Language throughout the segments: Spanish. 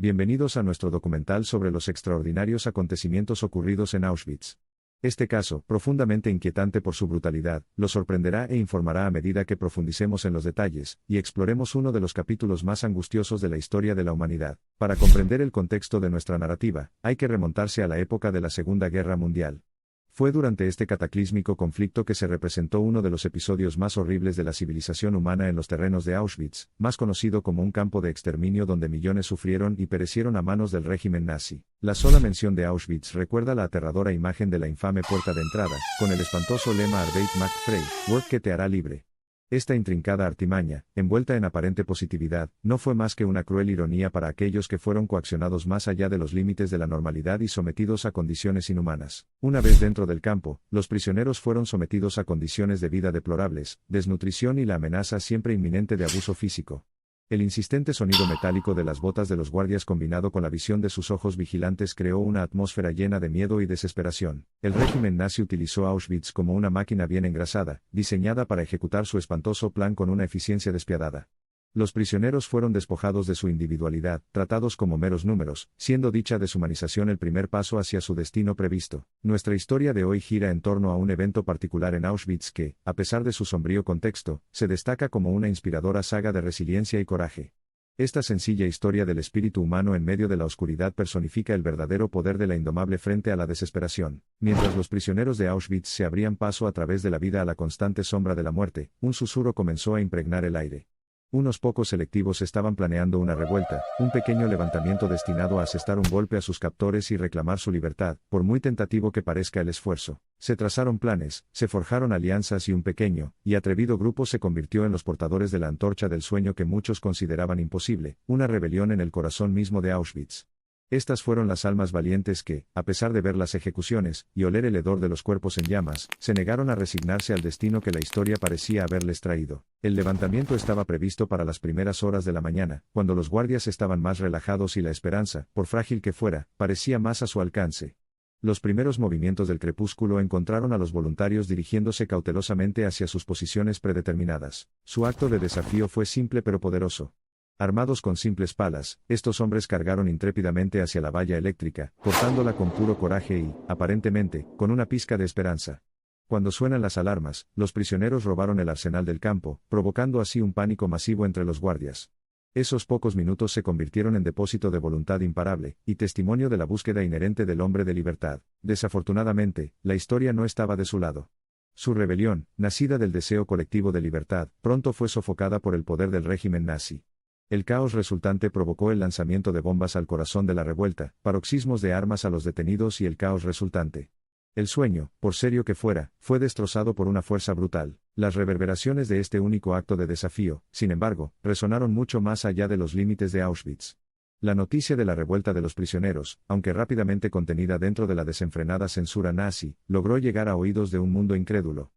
bienvenidos a nuestro documental sobre los extraordinarios acontecimientos ocurridos en Auschwitz. Este caso, profundamente inquietante por su brutalidad, los sorprenderá e informará a medida que profundicemos en los detalles, y exploremos uno de los capítulos más angustiosos de la historia de la humanidad. Para comprender el contexto de nuestra narrativa, hay que remontarse a la época de la Segunda Guerra Mundial. Fue durante este cataclísmico conflicto que se representó uno de los episodios más horribles de la civilización humana en los terrenos de Auschwitz, más conocido como un campo de exterminio donde millones sufrieron y perecieron a manos del régimen nazi. La sola mención de Auschwitz recuerda la aterradora imagen de la infame puerta de entrada, con el espantoso lema Arbeit macht frei, work que te hará libre. Esta intrincada artimaña, envuelta en aparente positividad, no fue más que una cruel ironía para aquellos que fueron coaccionados más allá de los límites de la normalidad y sometidos a condiciones inhumanas. Una vez dentro del campo, los prisioneros fueron sometidos a condiciones de vida deplorables, desnutrición y la amenaza siempre inminente de abuso físico. El insistente sonido metálico de las botas de los guardias combinado con la visión de sus ojos vigilantes creó una atmósfera llena de miedo y desesperación. El régimen nazi utilizó Auschwitz como una máquina bien engrasada, diseñada para ejecutar su espantoso plan con una eficiencia despiadada. Los prisioneros fueron despojados de su individualidad, tratados como meros números, siendo dicha deshumanización el primer paso hacia su destino previsto. Nuestra historia de hoy gira en torno a un evento particular en Auschwitz que, a pesar de su sombrío contexto, se destaca como una inspiradora saga de resiliencia y coraje. Esta sencilla historia del espíritu humano en medio de la oscuridad personifica el verdadero poder de la indomable frente a la desesperación. Mientras los prisioneros de Auschwitz se abrían paso a través de la vida a la constante sombra de la muerte, un susurro comenzó a impregnar el aire. Unos pocos selectivos estaban planeando una revuelta, un pequeño levantamiento destinado a asestar un golpe a sus captores y reclamar su libertad, por muy tentativo que parezca el esfuerzo. Se trazaron planes, se forjaron alianzas y un pequeño y atrevido grupo se convirtió en los portadores de la antorcha del sueño que muchos consideraban imposible, una rebelión en el corazón mismo de Auschwitz. Estas fueron las almas valientes que, a pesar de ver las ejecuciones, y oler el hedor de los cuerpos en llamas, se negaron a resignarse al destino que la historia parecía haberles traído. El levantamiento estaba previsto para las primeras horas de la mañana, cuando los guardias estaban más relajados y la esperanza, por frágil que fuera, parecía más a su alcance. Los primeros movimientos del crepúsculo encontraron a los voluntarios dirigiéndose cautelosamente hacia sus posiciones predeterminadas. Su acto de desafío fue simple pero poderoso. Armados con simples palas, estos hombres cargaron intrépidamente hacia la valla eléctrica, cortándola con puro coraje y, aparentemente, con una pizca de esperanza. Cuando suenan las alarmas, los prisioneros robaron el arsenal del campo, provocando así un pánico masivo entre los guardias. Esos pocos minutos se convirtieron en depósito de voluntad imparable, y testimonio de la búsqueda inherente del hombre de libertad. Desafortunadamente, la historia no estaba de su lado. Su rebelión, nacida del deseo colectivo de libertad, pronto fue sofocada por el poder del régimen nazi. El caos resultante provocó el lanzamiento de bombas al corazón de la revuelta, paroxismos de armas a los detenidos y el caos resultante. El sueño, por serio que fuera, fue destrozado por una fuerza brutal. Las reverberaciones de este único acto de desafío, sin embargo, resonaron mucho más allá de los límites de Auschwitz. La noticia de la revuelta de los prisioneros, aunque rápidamente contenida dentro de la desenfrenada censura nazi, logró llegar a oídos de un mundo incrédulo.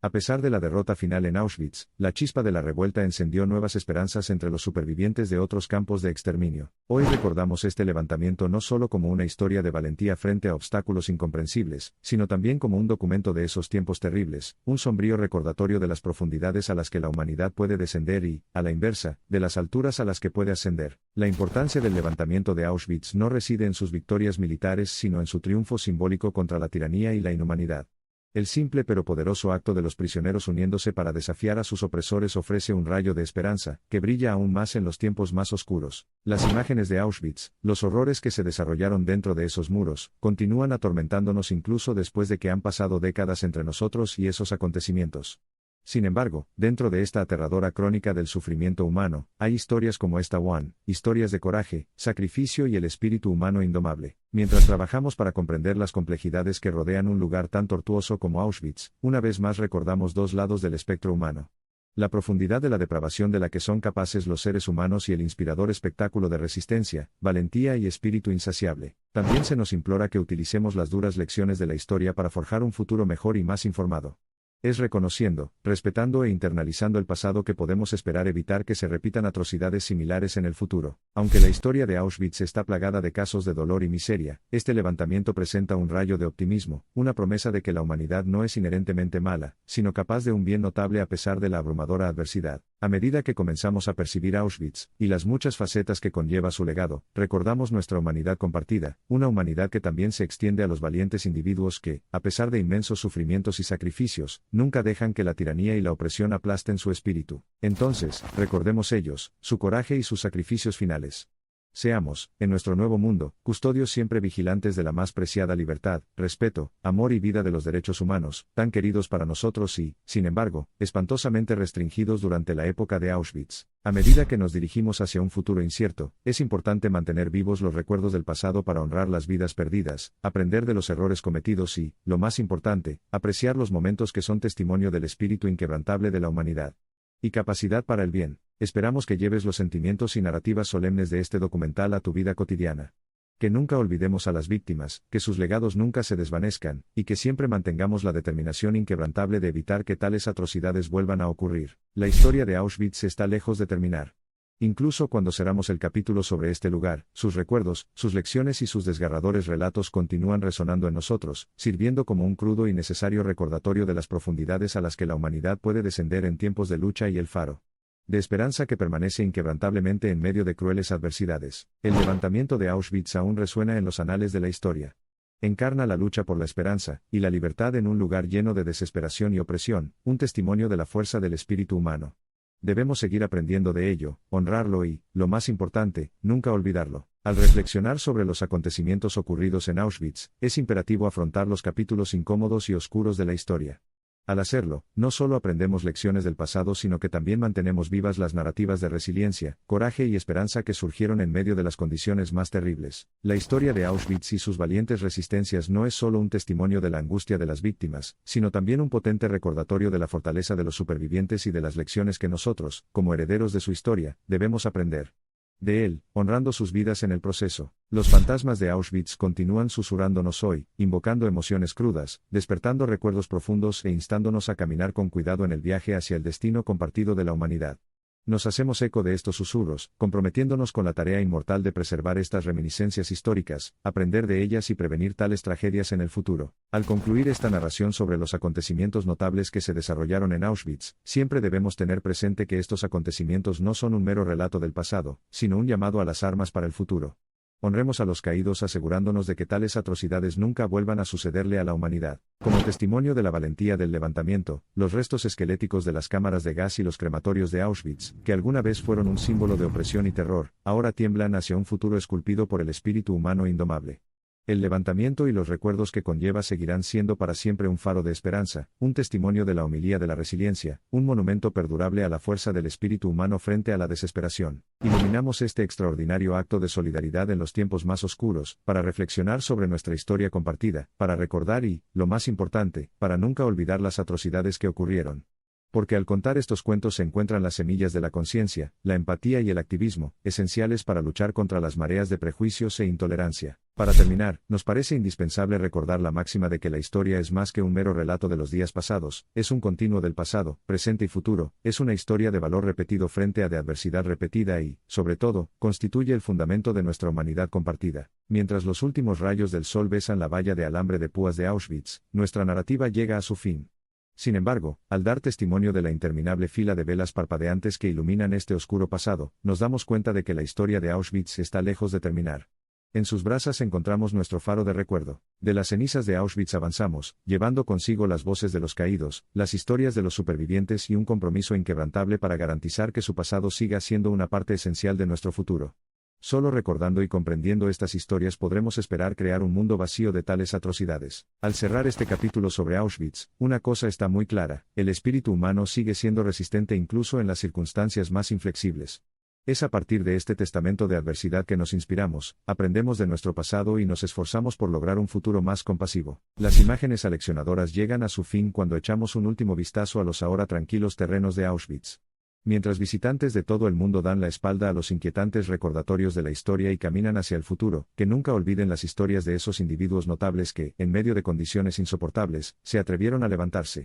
A pesar de la derrota final en Auschwitz, la chispa de la revuelta encendió nuevas esperanzas entre los supervivientes de otros campos de exterminio. Hoy recordamos este levantamiento no solo como una historia de valentía frente a obstáculos incomprensibles, sino también como un documento de esos tiempos terribles, un sombrío recordatorio de las profundidades a las que la humanidad puede descender y, a la inversa, de las alturas a las que puede ascender. La importancia del levantamiento de Auschwitz no reside en sus victorias militares sino en su triunfo simbólico contra la tiranía y la inhumanidad. El simple pero poderoso acto de los prisioneros uniéndose para desafiar a sus opresores ofrece un rayo de esperanza, que brilla aún más en los tiempos más oscuros. Las imágenes de Auschwitz, los horrores que se desarrollaron dentro de esos muros, continúan atormentándonos incluso después de que han pasado décadas entre nosotros y esos acontecimientos. Sin embargo, dentro de esta aterradora crónica del sufrimiento humano, hay historias como esta One, historias de coraje, sacrificio y el espíritu humano indomable. Mientras trabajamos para comprender las complejidades que rodean un lugar tan tortuoso como Auschwitz, una vez más recordamos dos lados del espectro humano. La profundidad de la depravación de la que son capaces los seres humanos y el inspirador espectáculo de resistencia, valentía y espíritu insaciable. También se nos implora que utilicemos las duras lecciones de la historia para forjar un futuro mejor y más informado. Es reconociendo, respetando e internalizando el pasado que podemos esperar evitar que se repitan atrocidades similares en el futuro. Aunque la historia de Auschwitz está plagada de casos de dolor y miseria, este levantamiento presenta un rayo de optimismo, una promesa de que la humanidad no es inherentemente mala, sino capaz de un bien notable a pesar de la abrumadora adversidad. A medida que comenzamos a percibir Auschwitz, y las muchas facetas que conlleva su legado, recordamos nuestra humanidad compartida, una humanidad que también se extiende a los valientes individuos que, a pesar de inmensos sufrimientos y sacrificios, nunca dejan que la tiranía y la opresión aplasten su espíritu. Entonces, recordemos ellos, su coraje y sus sacrificios finales. Seamos, en nuestro nuevo mundo, custodios siempre vigilantes de la más preciada libertad, respeto, amor y vida de los derechos humanos, tan queridos para nosotros y, sin embargo, espantosamente restringidos durante la época de Auschwitz. A medida que nos dirigimos hacia un futuro incierto, es importante mantener vivos los recuerdos del pasado para honrar las vidas perdidas, aprender de los errores cometidos y, lo más importante, apreciar los momentos que son testimonio del espíritu inquebrantable de la humanidad y capacidad para el bien. Esperamos que lleves los sentimientos y narrativas solemnes de este documental a tu vida cotidiana. Que nunca olvidemos a las víctimas, que sus legados nunca se desvanezcan, y que siempre mantengamos la determinación inquebrantable de evitar que tales atrocidades vuelvan a ocurrir. La historia de Auschwitz está lejos de terminar. Incluso cuando cerramos el capítulo sobre este lugar, sus recuerdos, sus lecciones y sus desgarradores relatos continúan resonando en nosotros, sirviendo como un crudo y necesario recordatorio de las profundidades a las que la humanidad puede descender en tiempos de lucha y el faro de esperanza que permanece inquebrantablemente en medio de crueles adversidades. El levantamiento de Auschwitz aún resuena en los anales de la historia. Encarna la lucha por la esperanza y la libertad en un lugar lleno de desesperación y opresión, un testimonio de la fuerza del espíritu humano. Debemos seguir aprendiendo de ello, honrarlo y, lo más importante, nunca olvidarlo. Al reflexionar sobre los acontecimientos ocurridos en Auschwitz, es imperativo afrontar los capítulos incómodos y oscuros de la historia. Al hacerlo, no solo aprendemos lecciones del pasado sino que también mantenemos vivas las narrativas de resiliencia, coraje y esperanza que surgieron en medio de las condiciones más terribles. La historia de Auschwitz y sus valientes resistencias no es solo un testimonio de la angustia de las víctimas, sino también un potente recordatorio de la fortaleza de los supervivientes y de las lecciones que nosotros, como herederos de su historia, debemos aprender de él, honrando sus vidas en el proceso. Los fantasmas de Auschwitz continúan susurrándonos hoy, invocando emociones crudas, despertando recuerdos profundos e instándonos a caminar con cuidado en el viaje hacia el destino compartido de la humanidad. Nos hacemos eco de estos susurros, comprometiéndonos con la tarea inmortal de preservar estas reminiscencias históricas, aprender de ellas y prevenir tales tragedias en el futuro. Al concluir esta narración sobre los acontecimientos notables que se desarrollaron en Auschwitz, siempre debemos tener presente que estos acontecimientos no son un mero relato del pasado, sino un llamado a las armas para el futuro. Honremos a los caídos asegurándonos de que tales atrocidades nunca vuelvan a sucederle a la humanidad. Como testimonio de la valentía del levantamiento, los restos esqueléticos de las cámaras de gas y los crematorios de Auschwitz, que alguna vez fueron un símbolo de opresión y terror, ahora tiemblan hacia un futuro esculpido por el espíritu humano indomable. El levantamiento y los recuerdos que conlleva seguirán siendo para siempre un faro de esperanza, un testimonio de la humilía de la resiliencia, un monumento perdurable a la fuerza del espíritu humano frente a la desesperación. Iluminamos este extraordinario acto de solidaridad en los tiempos más oscuros, para reflexionar sobre nuestra historia compartida, para recordar y, lo más importante, para nunca olvidar las atrocidades que ocurrieron. Porque al contar estos cuentos se encuentran las semillas de la conciencia, la empatía y el activismo, esenciales para luchar contra las mareas de prejuicios e intolerancia. Para terminar, nos parece indispensable recordar la máxima de que la historia es más que un mero relato de los días pasados, es un continuo del pasado, presente y futuro, es una historia de valor repetido frente a de adversidad repetida y, sobre todo, constituye el fundamento de nuestra humanidad compartida. Mientras los últimos rayos del sol besan la valla de alambre de púas de Auschwitz, nuestra narrativa llega a su fin. Sin embargo, al dar testimonio de la interminable fila de velas parpadeantes que iluminan este oscuro pasado, nos damos cuenta de que la historia de Auschwitz está lejos de terminar. En sus brasas encontramos nuestro faro de recuerdo. De las cenizas de Auschwitz avanzamos, llevando consigo las voces de los caídos, las historias de los supervivientes y un compromiso inquebrantable para garantizar que su pasado siga siendo una parte esencial de nuestro futuro. Solo recordando y comprendiendo estas historias podremos esperar crear un mundo vacío de tales atrocidades. Al cerrar este capítulo sobre Auschwitz, una cosa está muy clara: el espíritu humano sigue siendo resistente incluso en las circunstancias más inflexibles. Es a partir de este testamento de adversidad que nos inspiramos, aprendemos de nuestro pasado y nos esforzamos por lograr un futuro más compasivo. Las imágenes aleccionadoras llegan a su fin cuando echamos un último vistazo a los ahora tranquilos terrenos de Auschwitz. Mientras visitantes de todo el mundo dan la espalda a los inquietantes recordatorios de la historia y caminan hacia el futuro, que nunca olviden las historias de esos individuos notables que, en medio de condiciones insoportables, se atrevieron a levantarse.